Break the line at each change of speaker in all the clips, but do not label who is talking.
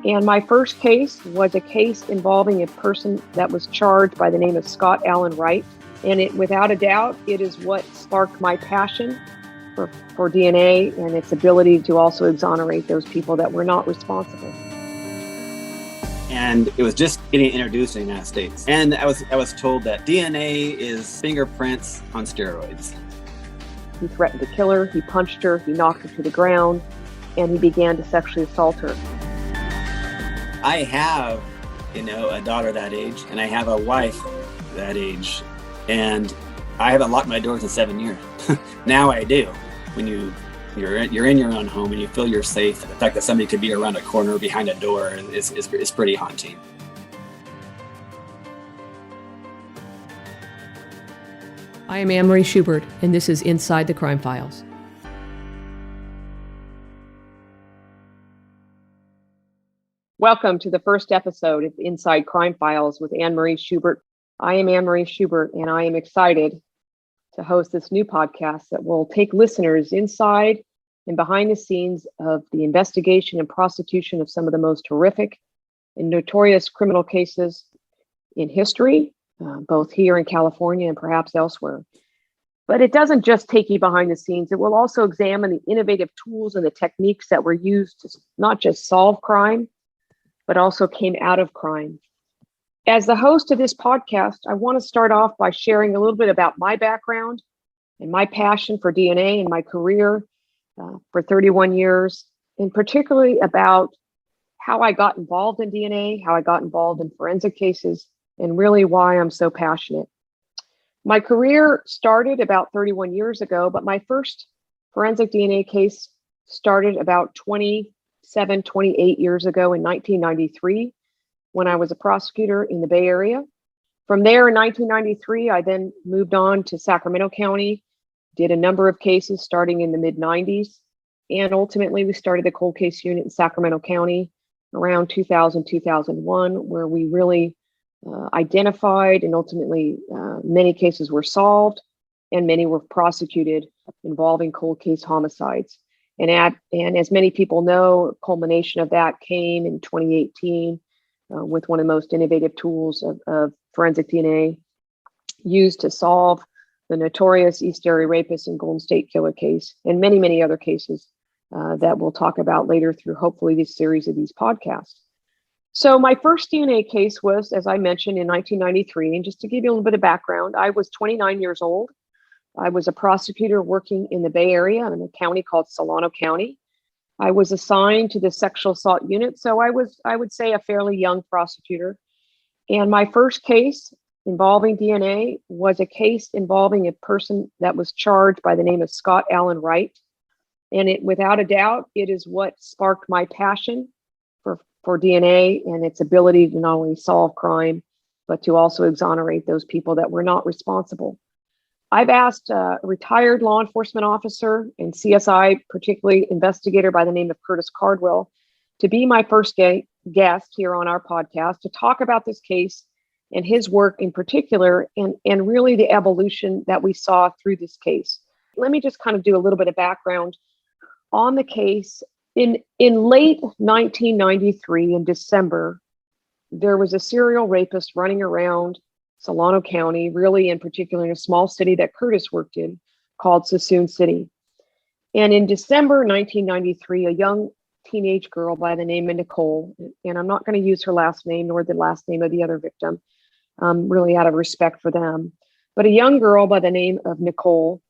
And my first case was a case involving a person that was charged by the name of Allan Wright. And it, without a doubt, it is what sparked my passion for DNA and its ability to also exonerate those people that were not responsible.
And it was just getting introduced in the United States. And I was told that DNA is fingerprints on steroids.
He threatened to kill her, he punched her, he knocked her to the ground, and he began to sexually assault her.
I have, a daughter that age, and I have a wife that age, and I haven't locked my doors in 7 years. Now I do. When you're in your own home and you feel you're safe, the fact that somebody could be around a corner behind a door is pretty haunting.
I am Anne Marie Schubert, and this is Inside the Crime Files.
Welcome to the first episode of Inside Crime Files with Anne Marie Schubert. I am Anne Marie Schubert, and I am excited to host this new podcast that will take listeners inside and behind the scenes of the investigation and prosecution of some of the most horrific and notorious criminal cases in history, both here in California and perhaps elsewhere. But it doesn't just take you behind the scenes. It will also examine the innovative tools and the techniques that were used to not just solve crime, but also came out of crime. As the host of this podcast, I want to start off by sharing a little bit about my background and my passion for DNA and my career for 31 years, and particularly about how I got involved in DNA, how I got involved in forensic cases, and really why I'm so passionate. My career started about 31 years ago, but my first forensic DNA case started about 28 years ago in 1993 when I was a prosecutor in the Bay Area. From there in 1993, I then moved on to Sacramento County, did a number of cases starting in the mid-90s, and ultimately we started the cold case unit in Sacramento County around 2000, 2001, where we really identified and ultimately many cases were solved and many were prosecuted involving cold case homicides. And as many people know, culmination of that came in 2018 with one of the most innovative tools of forensic DNA used to solve the notorious East Area Rapist and Golden State Killer case, and many, many other cases that we'll talk about later through hopefully this series of these podcasts. So my first DNA case was, as I mentioned, in 1993. And just to give you a little bit of background, I was 29 years old. I was a prosecutor working in the Bay Area in a county called Solano County. I was assigned to the sexual assault unit, so I would say a fairly young prosecutor. And my first case involving DNA was a case involving a person that was charged by the name of Allan Wright. And it, without a doubt, it is what sparked my passion for DNA and its ability to not only solve crime, but to also exonerate those people that were not responsible. I've asked a retired law enforcement officer and CSI, particularly investigator by the name of Kurtis Cardwell, to be my first guest here on our podcast to talk about this case and his work in particular, and really the evolution that we saw through this case. Let me just kind of do a little bit of background on the case. In late 1993, in December, there was a serial rapist running around Solano County, really in particular in a small city that Kurtis worked in called Suisun City. And in December 1993, a young teenage girl by the name of Nicole, and I'm not going to use her last name nor the last name of the other victim, really out of respect for them, but a young girl by the name of Nicole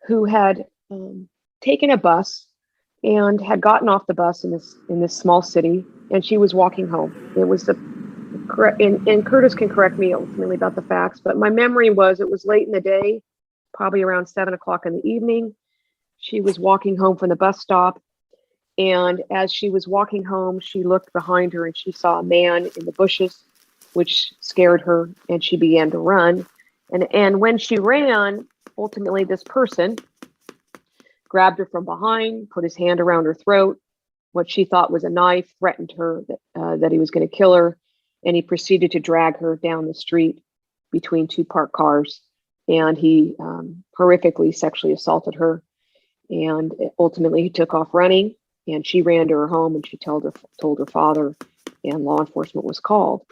who had taken a bus and had gotten off the bus in this small city, and she was walking home. It was and Kurtis can correct me ultimately about the facts, but my memory was it was late in the day, probably around 7 o'clock in the evening. She was walking home from the bus stop, and as she was walking home, she looked behind her and she saw a man in the bushes, which scared her, and she began to run. And when she ran, ultimately this person grabbed her from behind, put his hand around her throat, what she thought was a knife, threatened her that he was going to kill her, and he proceeded to drag her down the street between two parked cars, and he horrifically sexually assaulted her, and ultimately he took off running. and she ran to her home and she told her father, and law enforcement was called.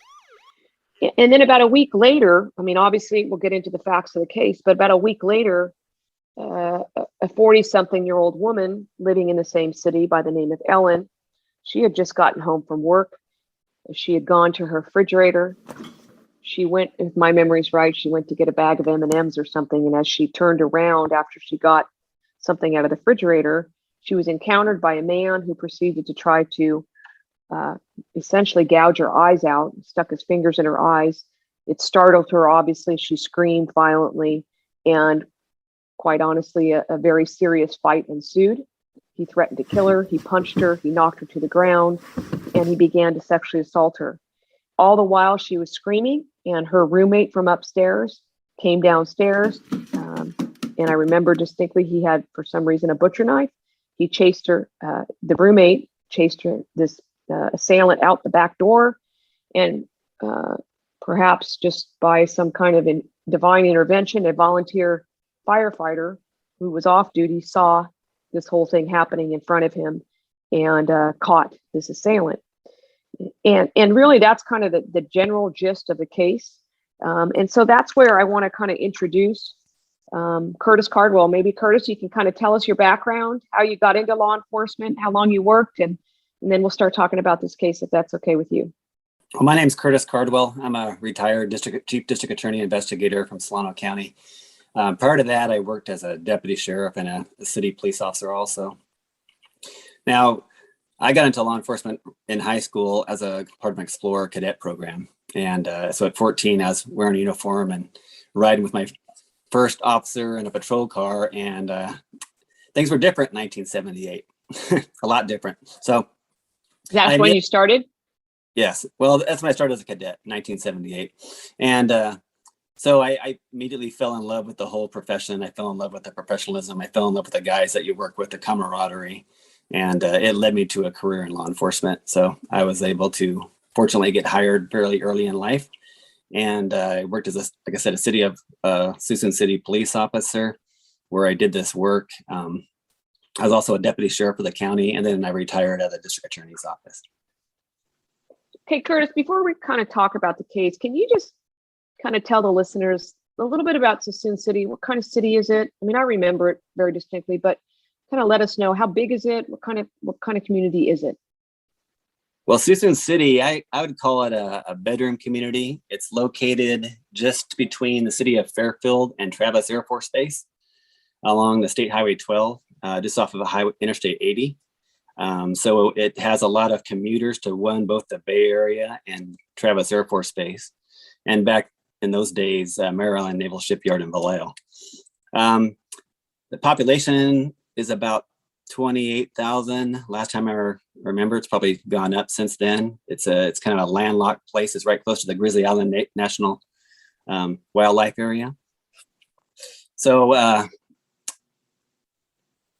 And then about a week later, I mean, obviously we'll get into the facts of the case, but about a week later, a 40-something-year-old woman living in the same city by the name of Ellen, she had just gotten home from work. She had gone to her refrigerator. She went, if my memory's right, she went to get a bag of M&Ms or something. And as she turned around after she got something out of the refrigerator, she was encountered by a man who proceeded to try to essentially gouge her eyes out, stuck his fingers in her eyes. It startled her, obviously. She screamed violently, and quite honestly, a very serious fight ensued. He threatened to kill her, he punched her, he knocked her to the ground, and he began to sexually assault her. All the while she was screaming, and her roommate from upstairs came downstairs. And I remember distinctly, he had, for some reason, a butcher knife. He chased her, the roommate chased her, this assailant, out the back door. And perhaps just by some kind of divine intervention, a volunteer firefighter who was off duty saw this whole thing happening in front of him and caught this assailant. And really, that's kind of the general gist of the case. And so that's where I want to kind of introduce Kurtis Cardwell. Maybe Kurtis, you can kind of tell us your background, how you got into law enforcement, how long you worked, and then we'll start talking about this case, if that's okay with you.
Well, my name's Kurtis Cardwell. I'm a retired chief district attorney investigator from Solano County. Prior to that, I worked as a deputy sheriff and a city police officer also. Now, I got into law enforcement in high school as a part of an Explorer cadet program. And so at 14, I was wearing a uniform and riding with my first officer in a patrol car. And things were different in 1978, a lot different. So
that's when you started?
Yes. Well, that's when I started as a cadet, 1978. And so I immediately fell in love with the whole profession. I fell in love with the professionalism. I fell in love with the guys that you work with, the camaraderie. And it led me to a career in law enforcement. So I was able to fortunately get hired fairly early in life. And I worked as, like I said, a Suisun City Police officer, where I did this work. I was also a deputy sheriff of the county, and then I retired at the district attorney's office.
Okay, Kurtis, before we kind of talk about the case, can you just kind of tell the listeners a little bit about Suisun City? What kind of city is it? I mean, I remember it very distinctly, but kind of let us know, how big is it? What kind of community is it?
Well, Suisun City, I would call it a bedroom community. It's located just between the city of Fairfield and Travis Air Force Base along the State Highway 12, just off of Interstate 80. So it has a lot of commuters to both the Bay Area and Travis Air Force Base. And back in those days, Maryland Naval Shipyard in Vallejo. The population is about 28,000. Last time I remember, it's probably gone up since then. It's kind of a landlocked place. It's right close to the Grizzly Island National Wildlife Area. So I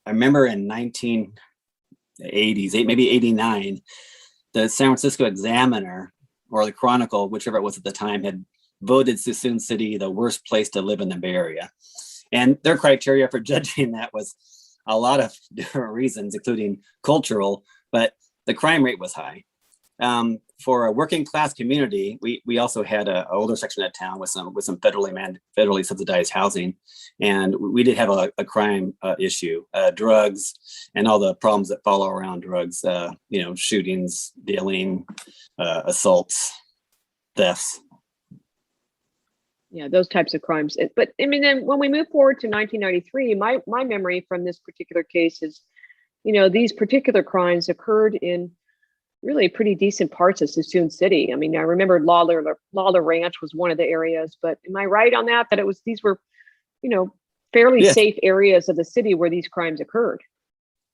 remember in 1980s, maybe 89, the San Francisco Examiner or the Chronicle, whichever it was at the time, had voted Suisun City the worst place to live in the Bay Area. And their criteria for judging that was a lot of different reasons, including cultural, but the crime rate was high. For a working class community, we also had an older section of town with some federally subsidized housing, and we did have a crime issue, drugs, and all the problems that follow around drugs. Shootings, dealing, assaults, thefts.
Yeah, those types of crimes. But I mean, then when we move forward to 1993, my memory from this particular case is, these particular crimes occurred in really pretty decent parts of Suisun City. I mean, I remember Lawler Ranch was one of the areas, but am I right on that? That these were, fairly
Yes.
safe areas of the city where these crimes occurred.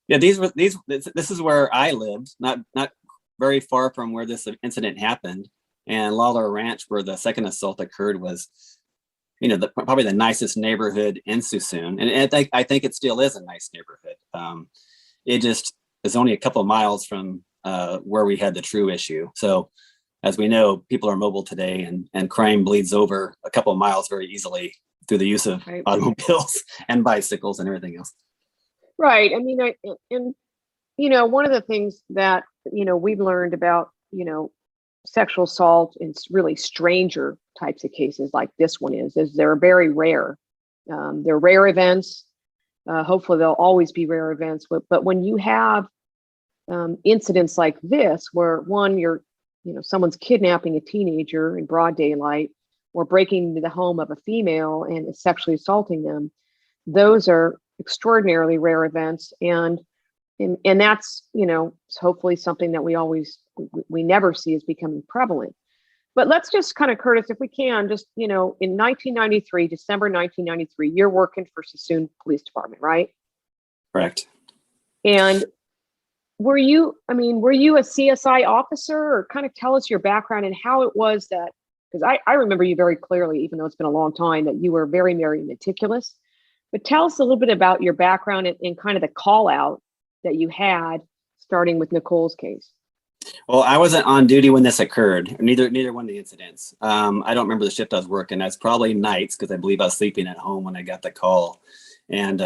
Yeah, this is where I lived, not very far from where this incident happened. And Lawler Ranch, where the second assault occurred, was, probably the nicest neighborhood in Suisun, and I think it still is a nice neighborhood. It just is only a couple of miles from where we had the true issue. So, as we know, people are mobile today, and crime bleeds over a couple of miles very easily through the use of automobiles and bicycles and everything else.
Right. I mean, and one of the things that, we've learned about, sexual assault in really stranger types of cases like this one is they're very rare. They're rare events. Hopefully they'll always be rare events. But when you have incidents like this, where one, someone's kidnapping a teenager in broad daylight or breaking into the home of a female and is sexually assaulting them, those are extraordinarily rare events. And that's, hopefully something that we never see is becoming prevalent. But let's just kind of, Kurtis, if we can, just, in 1993, December 1993, you're working for Suisun Police Department, right?
Correct.
And were you a CSI officer, or kind of tell us your background and how it was that, because I remember you very clearly, even though it's been a long time, that you were very, very meticulous. But tell us a little bit about your background and kind of the call out that you had starting with Nicole's case.
Well, I wasn't on duty when this occurred. Neither one of the incidents. I don't remember the shift I was working. That's probably nights, because I believe I was sleeping at home when I got the call. And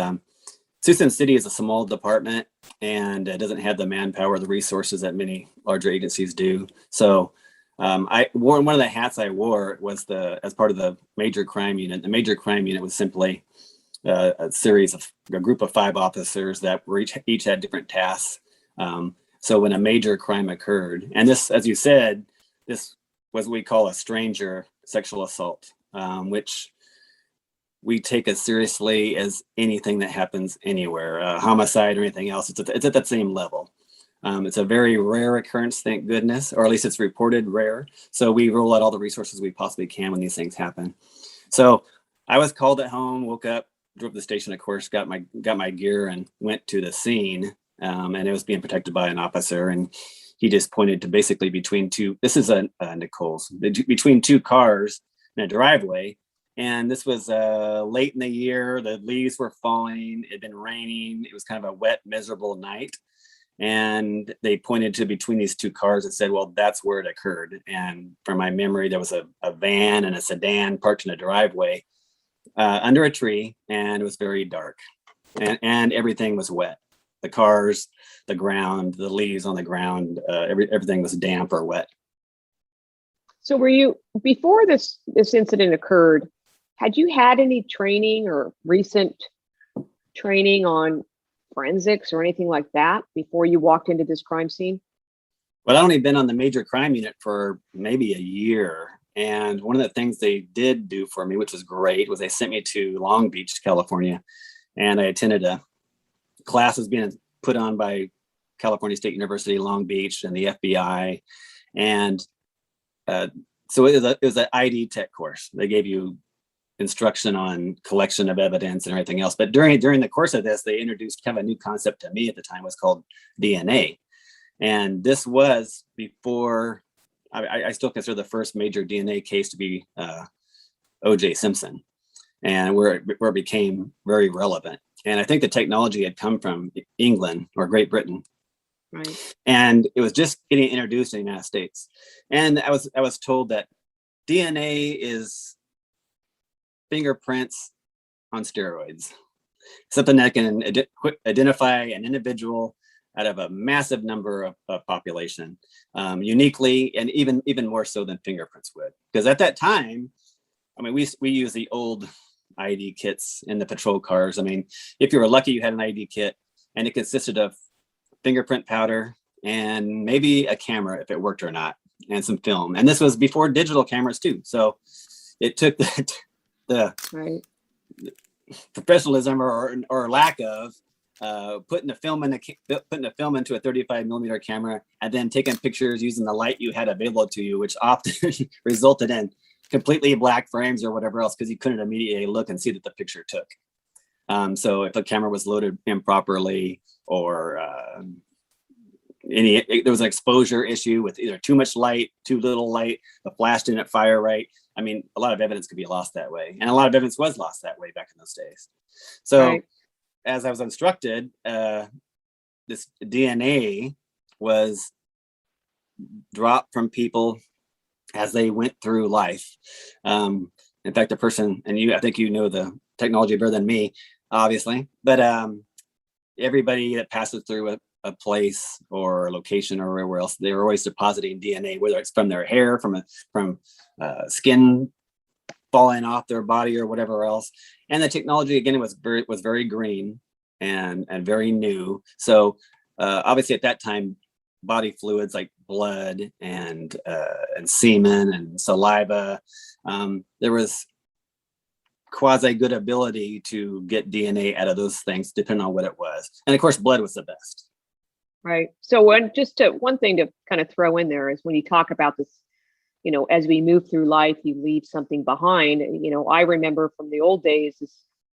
Suisun City is a small department, and it doesn't have the manpower, the resources that many larger agencies do. So I wore, one of the hats I wore was as part of the major crime unit. The major crime unit was simply a group of 5 officers that were each had different tasks. So when a major crime occurred, and this, as you said, this was what we call a stranger sexual assault, which we take as seriously as anything that happens anywhere, homicide or anything else. It's at that same level. It's a very rare occurrence, thank goodness, or at least it's reported rare. So we roll out all the resources we possibly can when these things happen. So I was called at home, woke up, drove to the station, of course, got my gear and went to the scene. And it was being protected by an officer, and he just pointed to basically between two. This is Nicole's, between 2 cars in a driveway. And this was late in the year. The leaves were falling. It had been raining. It was kind of a wet, miserable night. And they pointed to between these 2 cars and said, well, that's where it occurred. And from my memory, there was a van and a sedan parked in a driveway under a tree, and it was very dark, and everything was wet. The cars, the ground, the leaves on the ground, everything was damp or wet.
So were you, before this incident occurred, had you had any training or recent training on forensics or anything like that before you walked into this crime scene?
Well, I'd only been on the major crime unit for maybe a year. And one of the things they did do for me, which was great, was they sent me to Long Beach, California. And I attended a class was being put on by California State University, Long Beach, and the FBI. And so it was an ID tech course. They gave you instruction on collection of evidence and everything else. But during the course of this, they introduced kind of a new concept to me at the time. It was called DNA. And this was before, I still consider the first major DNA case to be O.J. Simpson, and where it became very relevant. And I think the technology had come from England or Great Britain.
Right.
And it was just getting introduced in the United States. And I was told that DNA is fingerprints on steroids, something that can identify an individual out of a massive number of population, uniquely, and even more so than fingerprints would. Because at that time, I mean, we use the old ID kits in the patrol cars. I mean, if you were lucky, you had an ID kit, and it consisted of fingerprint powder and maybe a camera if it worked or not, and some film. And this was before digital cameras too. So it took the
Right.
professionalism or lack of putting the film into a 35 millimeter camera and then taking pictures using the light you had available to you, which often resulted in completely black frames or whatever else, because you couldn't immediately look and see that the picture took. So if the camera was loaded improperly, or there was an exposure issue with either too much light, too little light, the flash didn't fire right. I mean, a lot of evidence could be lost that way, and a lot of evidence was lost that way back in those days. So
Right.
as I was instructed, this DNA was dropped from people as they went through life. In fact, the person, and I think you know the technology better than me, obviously, but everybody that passes through a place or a location or wherever else, they were always depositing DNA, whether it's from their hair, from skin falling off their body or whatever else. And the technology, again, was very green and very new. So obviously at that time, body fluids like blood and semen and saliva, there was quasi good ability to get DNA out of those things, depending on what it was. And of course, blood was the best.
Right. So one thing to kind of throw in there is when you talk about this, as we move through life, you leave something behind. I remember from the old days,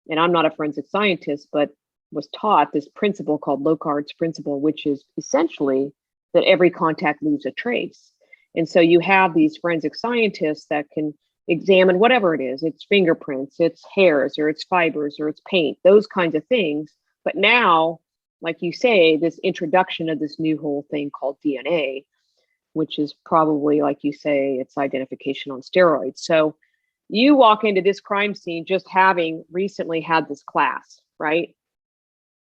and I'm not a forensic scientist, but was taught this principle called Locard's principle, which is essentially that every contact leaves a trace. And so you have these forensic scientists that can examine whatever it is, it's fingerprints, it's hairs, or it's fibers, or it's paint, those kinds of things. But now, like you say, this introduction of this new whole thing called DNA, which is probably, like you say, it's identification on steroids. So you walk into this crime scene just having recently had this class, right?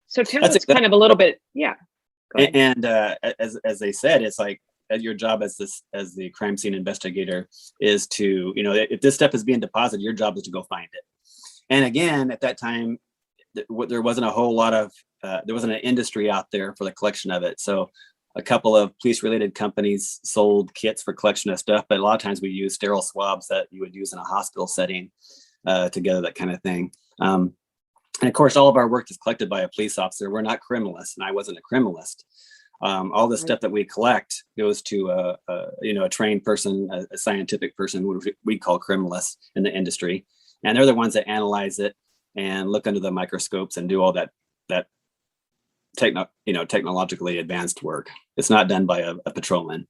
So tell us kind of a little bit, yeah.
And as they said, it's like your job as the crime scene investigator is to, if this stuff is being deposited, your job is to go find it. And again, at that time, there wasn't a whole lot of, there wasn't an industry out there for the collection of it. So a couple of police-related companies sold kits for collection of stuff, but a lot of times we use sterile swabs that you would use in a hospital setting to gather that kind of thing. And of course, all of our work is collected by a police officer. We're not criminalists, and I wasn't a criminalist. All the stuff that we collect goes to a trained person, a scientific person, which we call criminalists in the industry, and they're the ones that analyze it and look under the microscopes and do all that technologically advanced work. It's not done by a patrolman.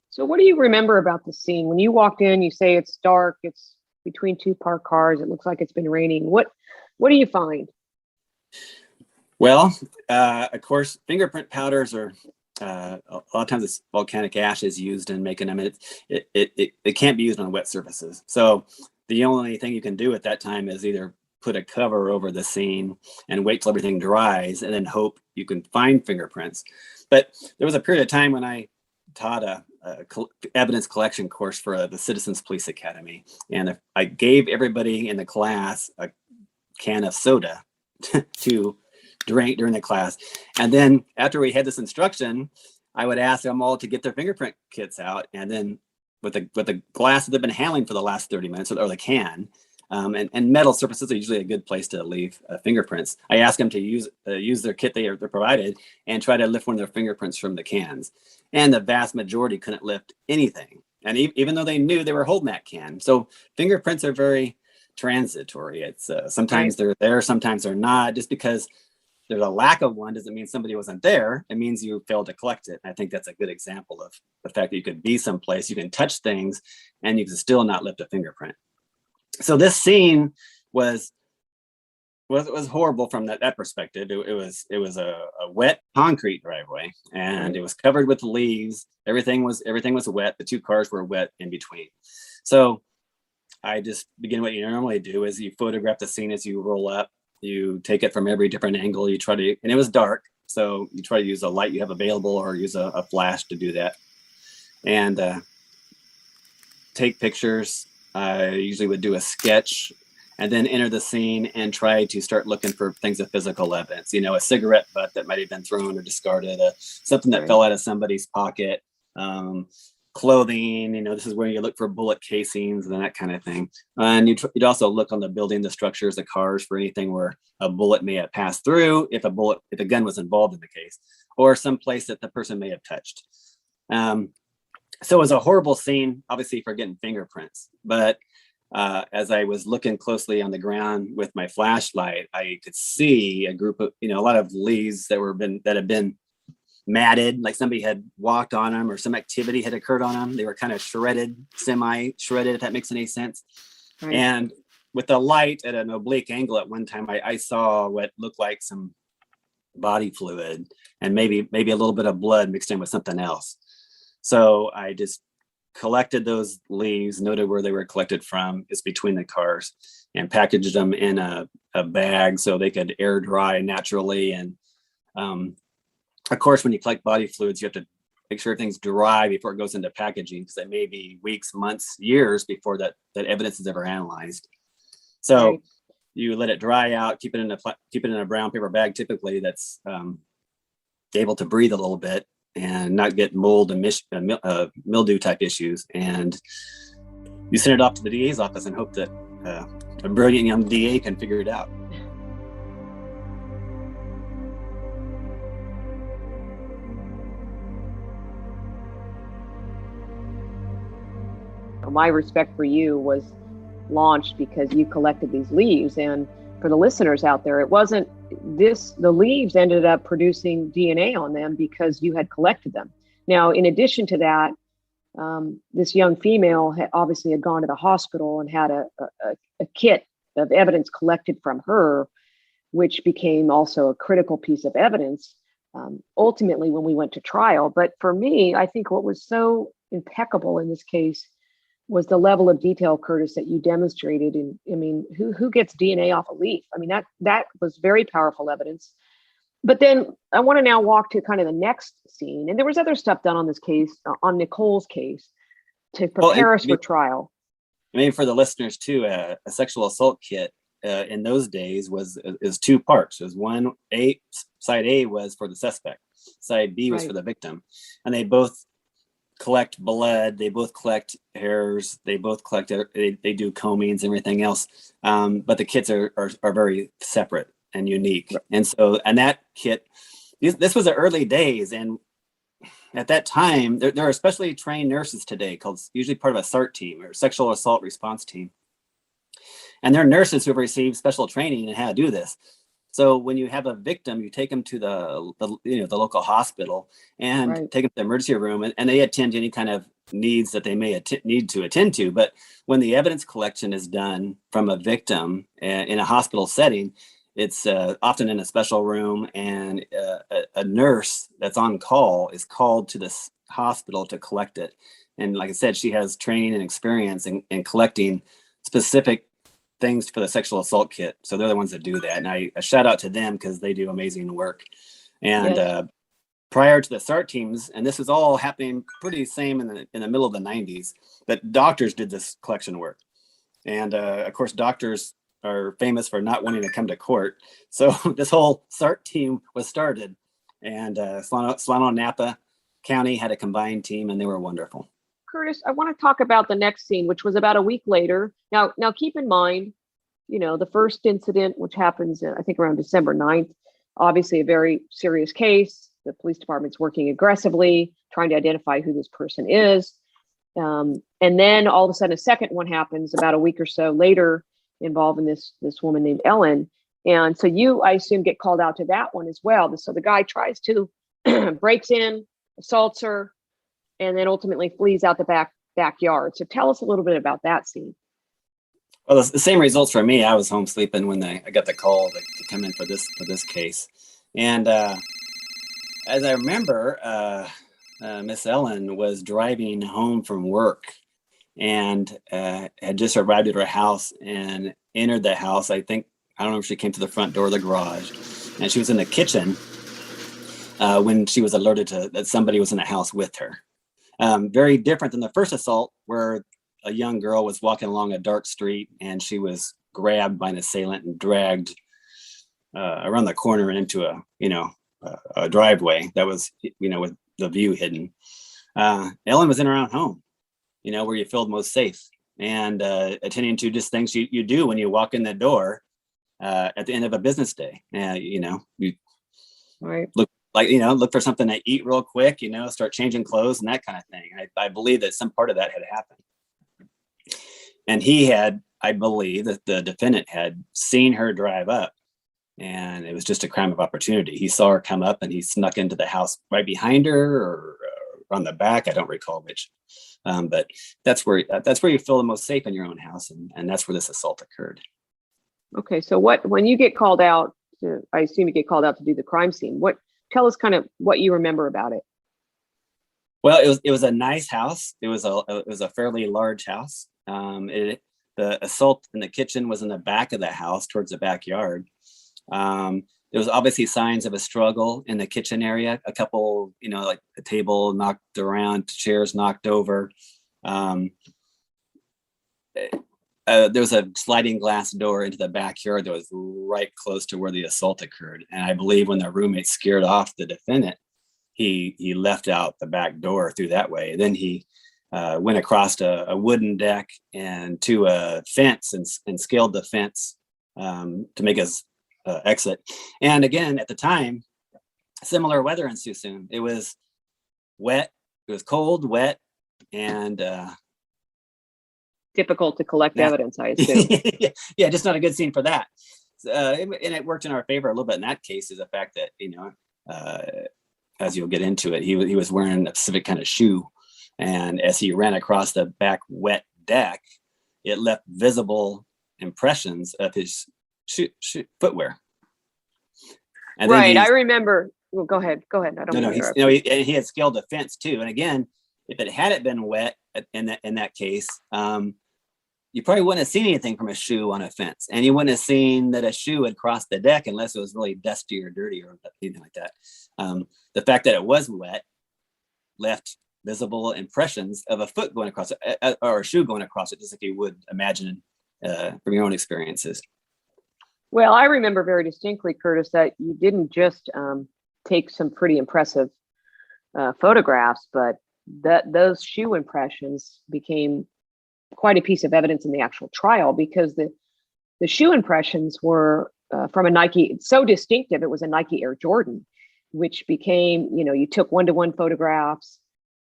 So what do you remember about the scene when you walked in? You say it's dark, it's between two parked cars, it looks like it's been raining. What do you find?
Well, of course, fingerprint powders are a lot of times it's volcanic ash is used in making them. It can't be used on wet surfaces. So the only thing you can do at that time is either put a cover over the scene and wait till everything dries and then hope you can find fingerprints. But there was a period of time when I taught a evidence collection course for the Citizens Police Academy. And I gave everybody in the class a can of soda to drink during the class. And then after we had this instruction, I would ask them all to get their fingerprint kits out. And then with the glass that they've been handling for the last 30 minutes, or the can, and metal surfaces are usually a good place to leave fingerprints. I ask them to use their kit they're provided and try to lift one of their fingerprints from the cans. And the vast majority couldn't lift anything. And even though they knew they were holding that can. So fingerprints are very transitory. It's sometimes they're there, sometimes they're not. Just because there's a lack of one doesn't mean somebody wasn't there. It means you failed to collect it. And I think that's a good example of the fact that you could be someplace, you can touch things, and you can still not lift a fingerprint. So this scene was horrible from that perspective. It was a wet concrete driveway, and it was covered with leaves. Everything was wet. The two cars were wet in between. So I just begin what you normally do is you photograph the scene as you roll up. You take it from every different angle. You try to, and it was dark, so you try to use a light you have available or use a flash to do that. And take pictures. I usually would do a sketch and then enter the scene and try to start looking for things of physical evidence. A cigarette butt that might have been thrown or discarded, something that fell out of somebody's pocket, clothing. This is where you look for bullet casings and that kind of thing. And you'd also look on the building, the structures, the cars for anything where a bullet may have passed through, if a gun was involved in the case, or some place that the person may have touched. So it was a horrible scene, obviously, for getting fingerprints. But as I was looking closely on the ground with my flashlight, I could see a group of, a lot of leaves that had been matted, like somebody had walked on them or some activity had occurred on them. They were kind of semi-shredded, if that makes any sense. Right. And with the light at an oblique angle at one time, I saw what looked like some body fluid and maybe a little bit of blood mixed in with something else. So I just collected those leaves, noted where they were collected from, is between the cars, and packaged them in a bag so they could air dry naturally. And Of course, when you collect body fluids, you have to make sure things dry before it goes into packaging, because it may be weeks, months, years before that evidence is ever analyzed. So
Right.
you let it dry out, keep it in a brown paper bag, typically that's able to breathe a little bit and not get mold and mildew type issues. And you send it off to the DA's office and hope that a brilliant young DA can figure it out.
My respect for you was launched because you collected these leaves. And for the listeners out there, it wasn't the leaves ended up producing DNA on them because you had collected them. Now, in addition to that, this young female obviously had gone to the hospital and had a kit of evidence collected from her, which became also a critical piece of evidence ultimately when we went to trial. But for me, I think what was so impeccable in this case was the level of detail, Kurtis, that you demonstrated. And I mean, who gets DNA off a leaf? I mean, that was very powerful evidence. But then I want to now walk to kind of the next scene. And there was other stuff done on this case, on Nicole's case, to prepare us for trial.
I mean, for the listeners too, a sexual assault kit in those days is two parts. It was side A was for the suspect, side B was for the victim, and they both collect blood, they both collect hairs, they both collect, they do combings and everything else. But the kits are very separate and unique. And that kit, this was the early days. And at that time, there are specially trained nurses today called, usually part of a SART team or sexual assault response team. And they're nurses who have received special training in how to do this. So when you have a victim, you take them to the local hospital and take them to the emergency room, and they attend to any kind of needs that they may need to attend to. But when the evidence collection is done from a victim in a hospital setting, it's often in a special room, and a nurse that's on call is called to this hospital to collect it. And like I said, she has training and experience in collecting specific things for the sexual assault kit. So they're the ones that do that. And I shout out to them because they do amazing work. And prior to the SART teams, and this was all happening pretty same in the middle of the 90s, but doctors did this collection work. And of course, doctors are famous for not wanting to come to court. So this whole SART team was started, and Solano Napa County had a combined team, and they were wonderful.
Kurtis, I want to talk about the next scene, which was about a week later. Now keep in mind, the first incident, which happens, I think around December 9th, obviously a very serious case. The police department's working aggressively, trying to identify who this person is. And then all of a sudden, a second one happens about a week or so later, involving this woman named Ellen. And so you, I assume, get called out to that one as well. So the guy tries to breaks in, assaults her, and then ultimately flees out the backyard. So tell us a little bit about that scene.
Well, the same results for me. I was home sleeping when I got the call to come in for this case. And as I remember, Miss Ellen was driving home from work and had just arrived at her house and entered the house. I don't know if she came to the front door of the garage, and she was in the kitchen when she was alerted that somebody was in the house with her. Very different than the first assault, where a young girl was walking along a dark street and she was grabbed by an assailant and dragged around the corner and into a driveway that was, with the view hidden. Ellen was in her own home, where you feel most safe, and attending to just things you do when you walk in the door at the end of a business day. You look for something to eat real quick, start changing clothes and that kind of thing. I believe that some part of that had happened. And I believe that the defendant had seen her drive up, and it was just a crime of opportunity. He saw her come up and he snuck into the house right behind her or on the back. I don't recall which, but that's where you feel the most safe in your own house. And that's where this assault occurred. Okay.
So when you get called out I assume you get called out to do the crime scene. Tell us kind of what you remember about it.
Well, it was a nice house. It was a fairly large house. The assault in the kitchen was in the back of the house towards the backyard. There was obviously signs of a struggle in the kitchen area. A couple, like a table knocked around, chairs knocked over. There was a sliding glass door into the backyard that was right close to where the assault occurred. And I believe when the roommate scared off the defendant, he left out the back door through that way. And then he went across a wooden deck and to a fence and scaled the fence to make his exit. And again, at the time, similar weather in Suisun. It was wet. It was cold, wet, and
difficult to collect evidence, I assume.
Yeah, just not a good scene for that. And it worked in our favor a little bit in that case, is the fact that, as you'll get into it, he was wearing a specific kind of shoe. And as he ran across the back wet deck, it left visible impressions of his footwear. And
right. I remember. Well, go ahead. I don't know.
He had scaled the fence too. And again, if it hadn't been wet in that case, you probably wouldn't have seen anything from a shoe on a fence, and you wouldn't have seen that a shoe had crossed the deck unless it was really dusty or dirty or anything like that. The fact that it was wet left visible impressions of a foot going across it, or a shoe going across it, just like you would imagine from your own experiences.
Well, I remember very distinctly, Kurtis, that you didn't just take some pretty impressive photographs, but that those shoe impressions became quite a piece of evidence in the actual trial, because the shoe impressions were from a Nike, so distinctive. It was a Nike Air Jordan, which became, you took 1-to-1 photographs,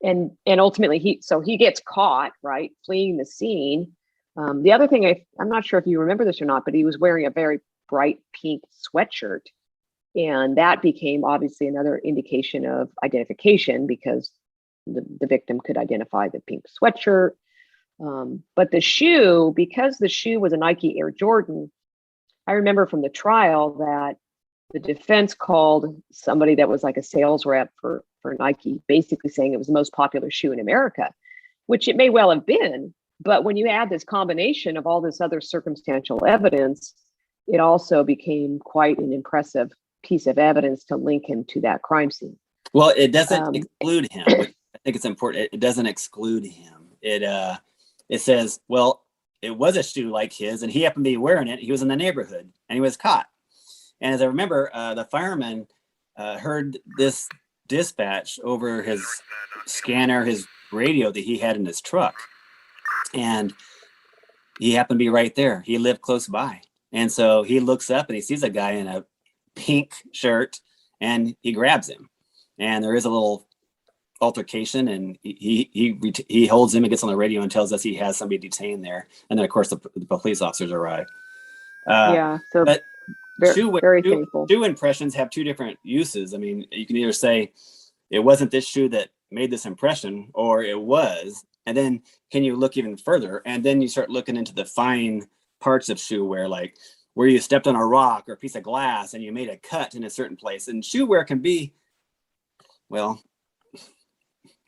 and ultimately he gets caught, right, fleeing the scene. The other thing, I'm not sure if you remember this or not, but he was wearing a very bright pink sweatshirt, and that became obviously another indication of identification, because the victim could identify the pink sweatshirt. But the shoe, because the shoe was a Nike Air Jordan, I remember from the trial that the defense called somebody that was like a sales rep for Nike, basically saying it was the most popular shoe in America, which it may well have been. But when you add this combination of all this other circumstantial evidence, it also became quite an impressive piece of evidence to link him to that crime scene.
Well, it doesn't exclude him. I think it's important. It doesn't exclude him. It says, well, it was a shoe like his, and he happened to be wearing it. He was in the neighborhood, and he was caught. And as I remember, the fireman heard this dispatch over his scanner, his radio that he had in his truck. And he happened to be right there. He lived close by. And so he looks up and he sees a guy in a pink shirt, and he grabs him. And there is a little altercation, and he holds him and gets on the radio and tells us he has somebody detained there. And then, of course, the police officers arrive.
So
but
very painful.
Shoe impressions have two different uses. I mean, you can either say it wasn't this shoe that made this impression, or it was. And then can you look even further? And then you start looking into the fine parts of shoe wear, like where you stepped on a rock or a piece of glass and you made a cut in a certain place. And shoe wear can be, well,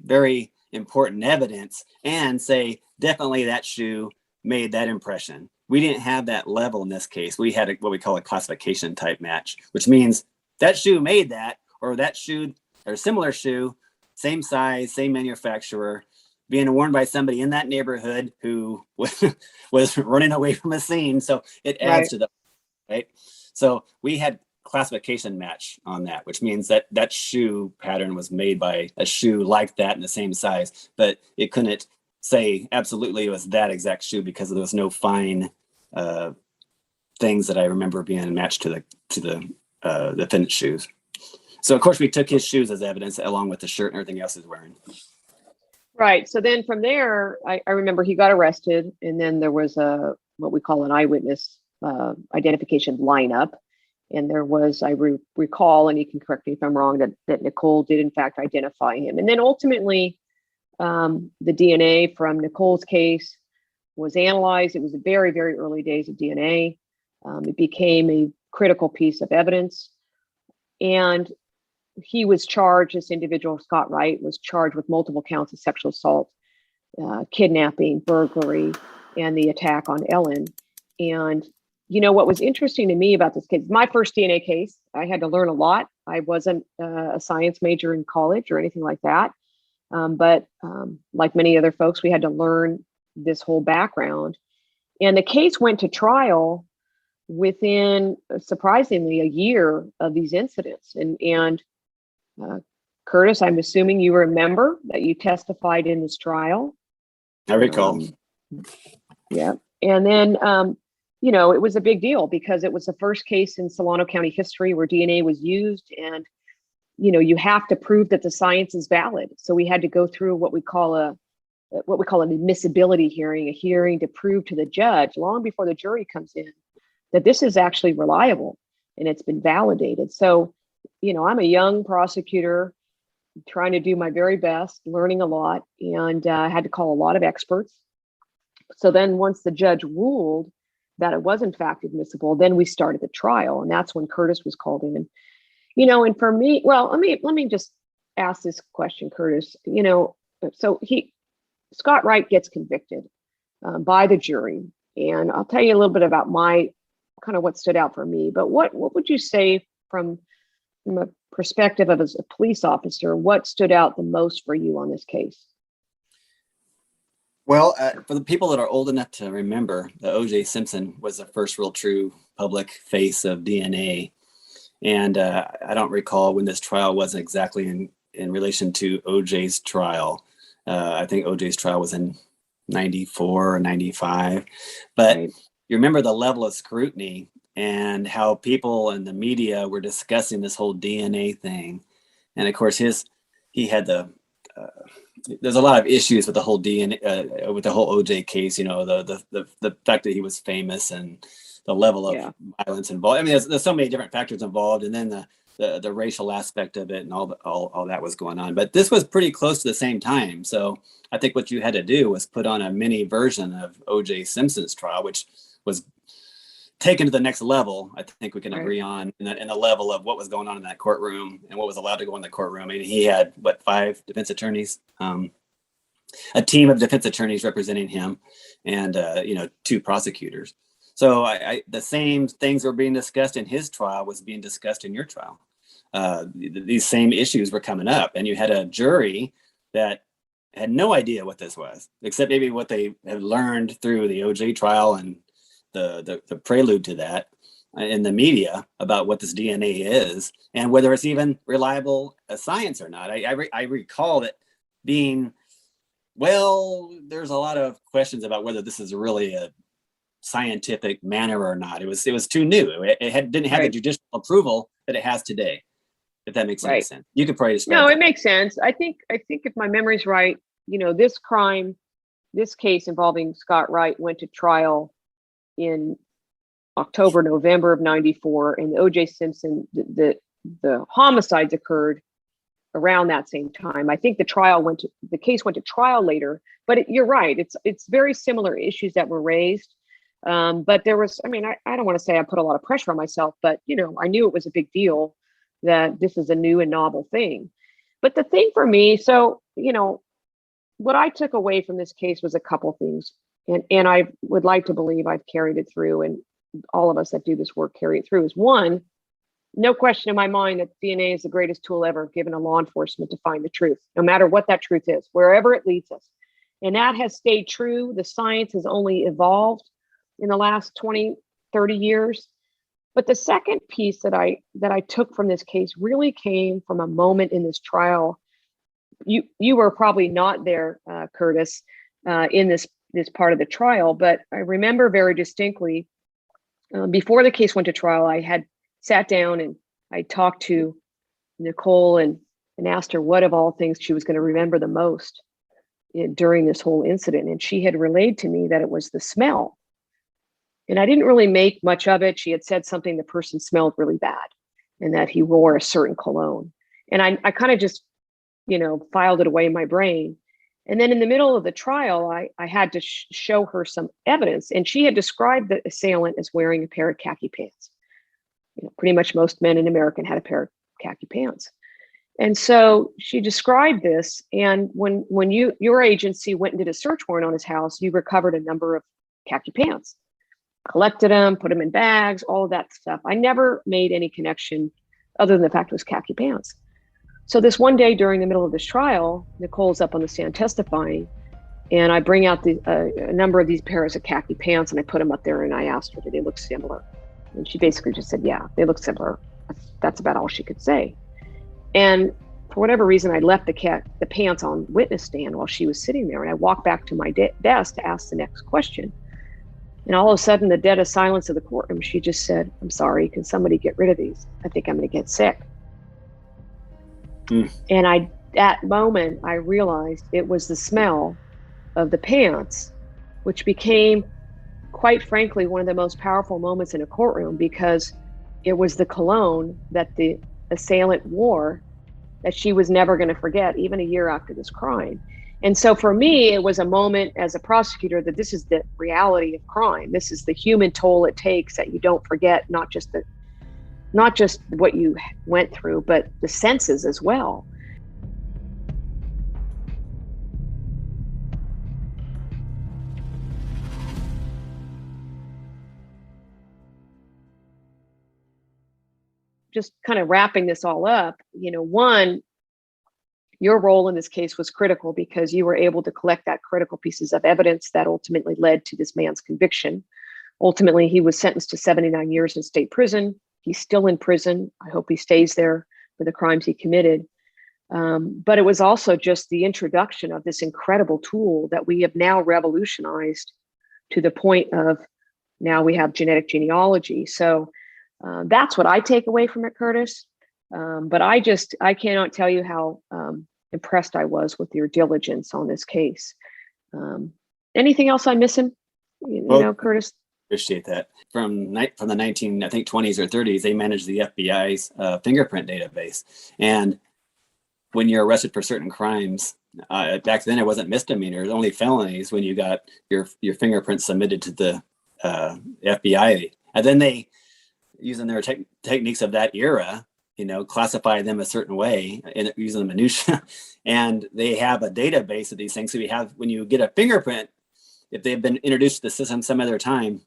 very important evidence, and say definitely that shoe made that impression. We didn't have that level in this case. We had what we call a classification type match, which means that shoe made that, or that shoe or similar shoe, same size, same manufacturer, being worn by somebody in that neighborhood who was running away from a scene. So it adds to the, right? So we had classification match on that, which means that that shoe pattern was made by a shoe like that in the same size, but it couldn't say absolutely it was that exact shoe because there was no fine things that I remember being matched to the defendant's shoes. So of course we took his shoes as evidence along with the shirt and everything else he's wearing.
Right. So then from there, I remember he got arrested, and then there was what we call an eyewitness identification lineup. And there was, I recall, and you can correct me if I'm wrong, that Nicole did in fact identify him. And then ultimately, the DNA from Nicole's case was analyzed. It was the very, very early days of DNA. It became a critical piece of evidence. And he was charged, this individual, Scott Wright, was charged with multiple counts of sexual assault, kidnapping, burglary, and the attack on Ellen. And, what was interesting to me about this case, my first DNA case, I had to learn a lot. I wasn't a science major in college or anything like that. But like many other folks, we had to learn this whole background. And the case went to trial within, surprisingly, a year of these incidents. And Kurtis, I'm assuming you remember that you testified in this trial.
I recall.
Yeah. And then, it was a big deal because it was the first case in Solano County history where DNA was used. And, you have to prove that the science is valid. So we had to go through what we call an admissibility hearing, a hearing to prove to the judge long before the jury comes in that this is actually reliable and it's been validated. So, I'm a young prosecutor trying to do my very best, learning a lot, and I had to call a lot of experts. So then once the judge ruled that it was in fact admissible, then we started the trial. And that's when Kurtis was called in. And for me, well, let me just ask this question, Kurtis. So Scott Wright gets convicted by the jury. And I'll tell you a little bit about my kind of what stood out for me. But what would you say from a perspective of as a police officer, what stood out the most for you on this case?
Well, for the people that are old enough to remember, the O.J. Simpson was the first real true public face of DNA. And I don't recall when this trial was exactly in relation to O.J.'s trial. I think O.J.'s trial was in 94 or 95. But
Right.
You remember the level of scrutiny and how people in the media were discussing this whole DNA thing. And of course, he had there's a lot of issues with the whole DNA, with the whole OJ case, the fact that he was famous and the level of violence involved. I mean, there's so many different factors involved, and then the racial aspect of it and all that was going on. But this was pretty close to the same time. So I think what you had to do was put on a mini version of OJ Simpson's trial, which was taken to the next level. I think we can agree on in the level of what was going on in that courtroom and what was allowed to go in the courtroom. I mean, he had 5 defense attorneys, a team of defense attorneys representing him, and 2 prosecutors. So the same things were being discussed in his trial was being discussed in your trial. These same issues were coming up, and you had a jury that had no idea what this was, except maybe what they had learned through the OJ trial and the prelude to that in the media about what this DNA is and whether it's even reliable as science or not. I recall it being, there's a lot of questions about whether this is really a scientific manner or not. It was too new. It didn't have the judicial approval that it has today, if that makes any sense. You could probably describe.
No, it makes sense. I think if my memory's right, this case involving Scott Wright went to trial in October, November of 94, and the O.J. Simpson, the homicides occurred around that same time. I think the case went to trial later, but you're right. It's very similar issues that were raised. But there was, I don't want to say I put a lot of pressure on myself, but I knew it was a big deal that this is a new and novel thing. But the thing for me, what I took away from this case was a couple things. And I would like to believe I've carried it through, and all of us that do this work carry it through, is one, no question in my mind that DNA is the greatest tool ever given to law enforcement to find the truth, no matter what that truth is, wherever it leads us. And that has stayed true. The science has only evolved in the last 20, 30 years. But the second piece that I took from this case really came from a moment in this trial. You were probably not there, Kurtis, in this part of the trial, but I remember very distinctly before the case went to trial, I had sat down and I talked to Nicole and asked her what of all things she was going to remember the most during this whole incident. And she had relayed to me that it was the smell. And I didn't really make much of it. She had said something, the person smelled really bad and that he wore a certain cologne. And I kind of just, filed it away in my brain. And then in the middle of the trial, I had to show her some evidence. And she had described the assailant as wearing a pair of khaki pants. Pretty much most men in America had a pair of khaki pants. And so she described this. And when your agency went and did a search warrant on his house, you recovered a number of khaki pants, collected them, put them in bags, all of that stuff. I never made any connection other than the fact it was khaki pants. So this one day during the middle of this trial, Nicole's up on the stand testifying, and I bring out a number of these pairs of khaki pants and I put them up there, and I asked her, did they look similar? And she basically just said, yeah, they look similar. That's about all she could say. And for whatever reason, I left the pants on witness stand while she was sitting there. And I walked back to my desk to ask the next question. And all of a sudden, the dead of silence of the courtroom, she just said, I'm sorry, can somebody get rid of these? I think I'm going to get sick. And that moment, I realized it was the smell of the pants, which became, quite frankly, one of the most powerful moments in a courtroom, because it was the cologne that the assailant wore that she was never going to forget, even a year after this crime. And so for me, it was a moment as a prosecutor that this is the reality of crime. This is the human toll it takes, that you don't forget, not just what you went through, but the senses as well. Just kind of wrapping this all up, one, your role in this case was critical because you were able to collect that critical pieces of evidence that ultimately led to this man's conviction. Ultimately, he was sentenced to 79 years in state prison. He's still in prison. I hope he stays there for the crimes he committed. But it was also just the introduction of this incredible tool that we have now revolutionized to the point of now we have genetic genealogy. So that's what I take away from it, Kurtis. But I cannot tell you how impressed I was with your diligence on this case. Anything else I'm missing? Kurtis?
Appreciate that. From the 20s or 30s, they managed the FBI's fingerprint database. And when you're arrested for certain crimes, back then it wasn't misdemeanors, only felonies when you got your fingerprints submitted to the FBI. And then they, using their techniques of that era, classify them a certain way and using the minutia. And they have a database of these things. So when you get a fingerprint, if they've been introduced to the system some other time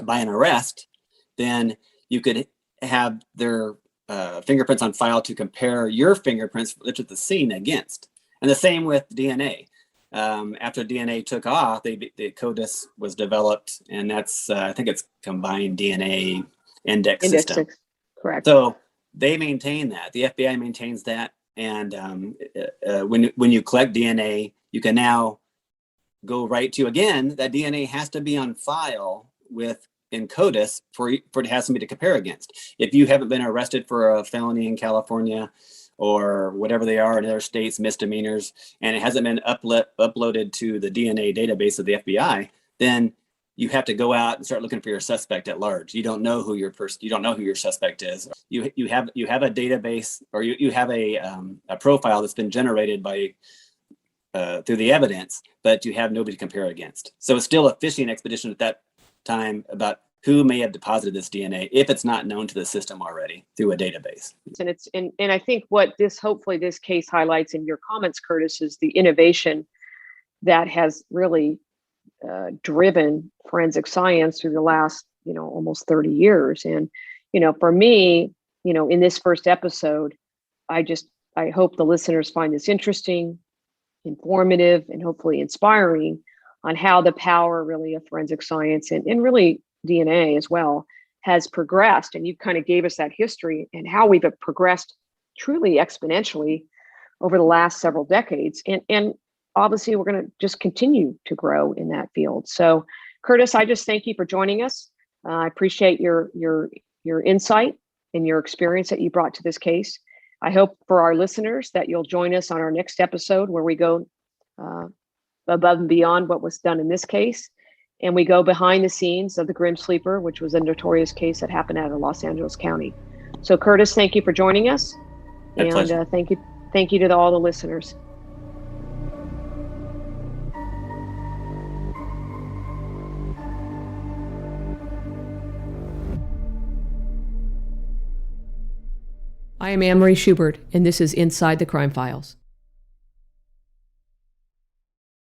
by an arrest, then you could have their fingerprints on file to compare your fingerprints at the scene against. And the same with DNA. After DNA took off, the CODIS was developed, and that's I think it's combined DNA index system.
Correct.
So they maintain that. The FBI maintains that, and when you collect DNA, you can now go right to, again, that DNA has to be on file in CODIS for it has somebody to compare against. If you haven't been arrested for a felony in California or whatever they are in other states, misdemeanors, and it hasn't been uploaded to the DNA database of the FBI, then you have to go out and start looking for your suspect at large. You don't know who your suspect is. You have a database, or you have a profile that's been generated by through the evidence, but you have nobody to compare against. So it's still a fishing expedition at that time about who may have deposited this DNA if it's not known to the system already through a database.
And I think what hopefully this case highlights in your comments, Kurtis, is the innovation that has really driven forensic science through the last, almost 30 years. And, for me, in this first episode, I hope the listeners find this interesting, informative, and hopefully inspiring on how the power really of forensic science and really DNA as well has progressed. And you kind of gave us that history and how we've progressed truly exponentially over the last several decades. And obviously we're going to just continue to grow in that field. So Kurtis, I just thank you for joining us. I appreciate your insight and your experience that you brought to this case. I hope for our listeners that you'll join us on our next episode where we go above and beyond what was done in this case. And we go behind the scenes of the Grim Sleeper, which was a notorious case that happened out of Los Angeles County. So Kurtis, thank you for joining us.
My pleasure.
Thank you to all the listeners.
I am Anne Marie Schubert, and this is Inside the Crime Files.